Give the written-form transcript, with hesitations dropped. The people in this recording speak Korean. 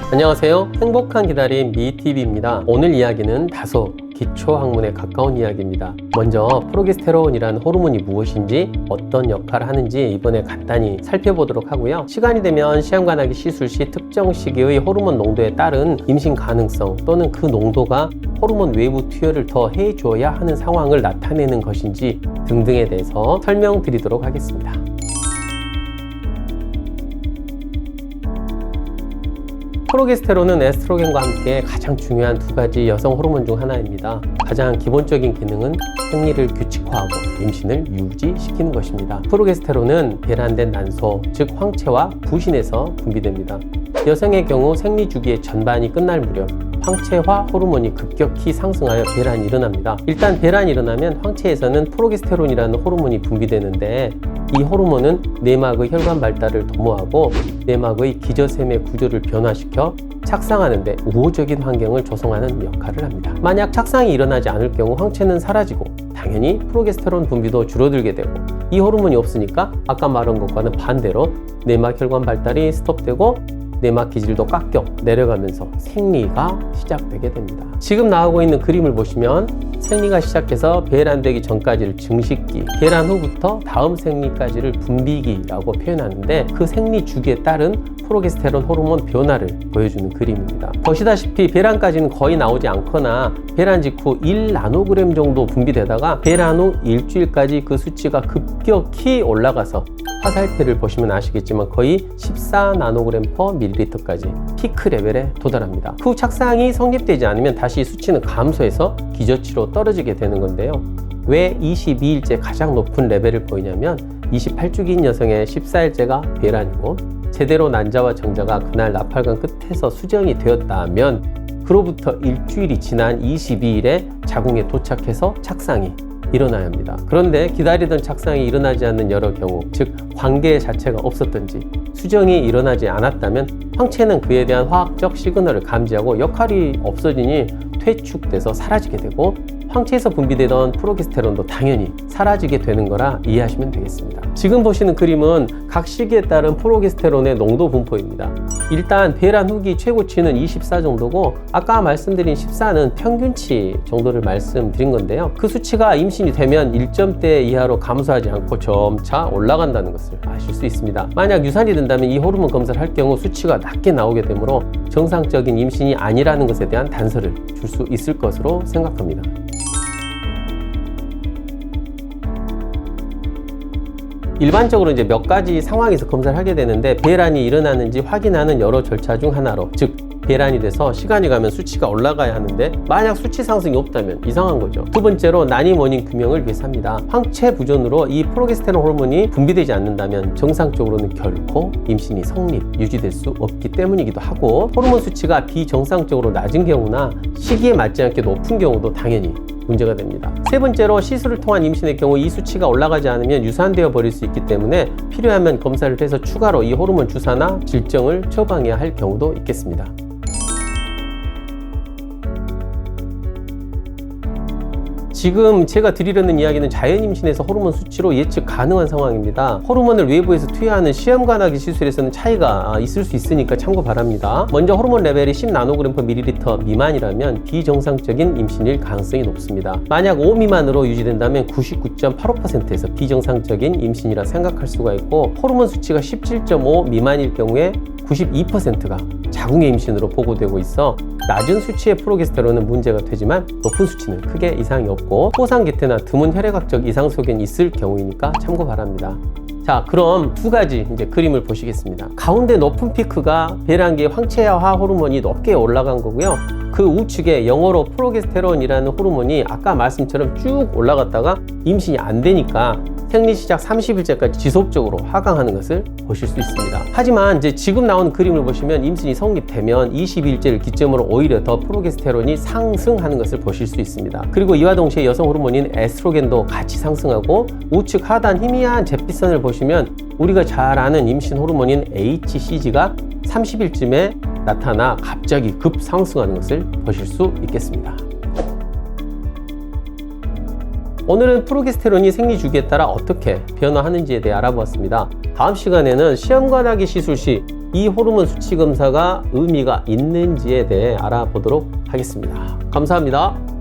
안녕하세요. 행복한 기다림 미TV입니다. 오늘 이야기는 다소 기초학문에 가까운 이야기입니다. 먼저 프로게스테론이라는 호르몬이 무엇인지 어떤 역할을 하는지 이번에 간단히 살펴보도록 하고요. 시간이 되면 시험관하기 시술 시 특정 시기의 호르몬 농도에 따른 임신 가능성 또는 그 농도가 호르몬 외부 투여를 더 해줘야 하는 상황을 나타내는 것인지 등등에 대해서 설명드리도록 하겠습니다. 프로게스테론은 에스트로겐과 함께 가장 중요한 두 가지 여성 호르몬 중 하나입니다. 가장 기본적인 기능은 생리를 규칙화하고 임신을 유지시키는 것입니다. 프로게스테론은 배란된 난소, 즉 황체와 부신에서 분비됩니다. 여성의 경우 생리 주기의 전반이 끝날 무렵 황체화 호르몬이 급격히 상승하여 배란이 일어납니다. 일단 배란이 일어나면 황체에서는 프로게스테론이라는 호르몬이 분비되는데 이 호르몬은 내막의 혈관 발달을 도모하고 내막의 기저샘의 구조를 변화시켜 착상하는 데 우호적인 환경을 조성하는 역할을 합니다. 만약 착상이 일어나지 않을 경우 황체는 사라지고 당연히 프로게스테론 분비도 줄어들게 되고 이 호르몬이 없으니까 아까 말한 것과는 반대로 내막 혈관 발달이 스톱되고 내막 기질도 깎여 내려가면서 생리가 시작되게 됩니다. 지금 나오고 있는 그림을 보시면 생리가 시작해서 배란되기 전까지를 증식기, 배란 후부터 다음 생리까지를 분비기라고 표현하는데 그 생리 주기에 따른 프로게스테론 호르몬 변화를 보여주는 그림입니다. 보시다시피 배란까지는 거의 나오지 않거나 배란 직후 1나노그램 정도 분비되다가 배란 후 일주일까지 그 수치가 급격히 올라가서 화살표를 보시면 아시겠지만 거의 14나노그램/ml까지 피크 레벨에 도달합니다. 그 후 착상이 성립되지 않으면 다시 수치는 감소해서 기저치로 떨어지게 되는 건데요. 왜 22일째 가장 높은 레벨을 보이냐면 28주기인 여성의 14일째가 배란이고 제대로 난자와 정자가 그날 나팔관 끝에서 수정이 되었다면 그로부터 일주일이 지난 22일에 자궁에 도착해서 착상이 일어나야 합니다. 그런데 기다리던 착상이 일어나지 않는 여러 경우, 즉 관계 자체가 없었던지 수정이 일어나지 않았다면 황체는 그에 대한 화학적 시그널을 감지하고 역할이 없어지니 퇴축돼서 사라지게 되고 황체에서 분비되던 프로게스테론도 당연히 사라지게 되는 거라 이해하시면 되겠습니다. 지금 보시는 그림은 각 시기에 따른 프로게스테론의 농도 분포입니다. 일단 배란 후기 최고치는 24 정도고 아까 말씀드린 14는 평균치 정도를 말씀드린 건데요. 그 수치가 임신이 되면 1점대 이하로 감소하지 않고 점차 올라간다는 것을 아실 수 있습니다. 만약 유산이 된다면 이 호르몬 검사를 할 경우 수치가 낮게 나오게 되므로 정상적인 임신이 아니라는 것에 대한 단서를 줄 수 있을 것으로 생각합니다. 일반적으로 이제 몇 가지 상황에서 검사를 하게 되는데 배란이 일어나는지 확인하는 여러 절차 중 하나로, 즉 배란이 돼서 시간이 가면 수치가 올라가야 하는데 만약 수치 상승이 없다면 이상한 거죠. 두 번째로 난임 원인 규명을 위해서 합니다. 황체 부존으로 이 프로게스테론 호르몬이 분비되지 않는다면 정상적으로는 결코 임신이 성립, 유지될 수 없기 때문이기도 하고 호르몬 수치가 비정상적으로 낮은 경우나 시기에 맞지 않게 높은 경우도 당연히 문제가 됩니다. 세 번째로 시술을 통한 임신의 경우 이 수치가 올라가지 않으면 유산되어 버릴 수 있기 때문에 필요하면 검사를 해서 추가로 이 호르몬 주사나 질정을 처방해야 할 경우도 있겠습니다. 지금 제가 드리려는 이야기는 자연 임신에서 호르몬 수치로 예측 가능한 상황입니다. 호르몬을 외부에서 투여하는 시험관하기 시술에서는 차이가 있을 수 있으니까 참고 바랍니다. 먼저 호르몬 레벨이 10나노그램/ml 미만이라면 비정상적인 임신일 가능성이 높습니다. 만약 5 미만으로 유지된다면 99.85%에서 비정상적인 임신이라 생각할 수가 있고 호르몬 수치가 17.5 미만일 경우에 92%가 자궁의 임신으로 보고되고 있어 낮은 수치의 프로게스테론은 문제가 되지만 높은 수치는 크게 이상이 없고 포상기태나 드문 혈액학적 이상 소견이 있을 경우이니까 참고 바랍니다. 자, 그럼 두 가지 이제 그림을 보시겠습니다. 가운데 높은 피크가 배란기의 황체화 호르몬이 높게 올라간 거고요. 그 우측에 영어로 프로게스테론이라는 호르몬이 아까 말씀처럼 쭉 올라갔다가 임신이 안 되니까 생리 시작 30일째까지 지속적으로 하강하는 것을 보실 수 있습니다. 하지만 이제 지금 나온 그림을 보시면 임신이 성립되면 22일째를 기점으로 오히려 더 프로게스테론이 상승하는 것을 보실 수 있습니다. 그리고 이와 동시에 여성 호르몬인 에스트로겐도 같이 상승하고 우측 하단 희미한 잿빛선을 보시면 우리가 잘 아는 임신 호르몬인 HCG가 30일쯤에 나타나 갑자기 급상승하는 것을 보실 수 있겠습니다. 오늘은 프로게스테론이 생리 주기에 따라 어떻게 변화하는지에 대해 알아보았습니다. 다음 시간에는 시험관하기 시술 시 이 호르몬 수치 검사가 의미가 있는지에 대해 알아보도록 하겠습니다. 감사합니다.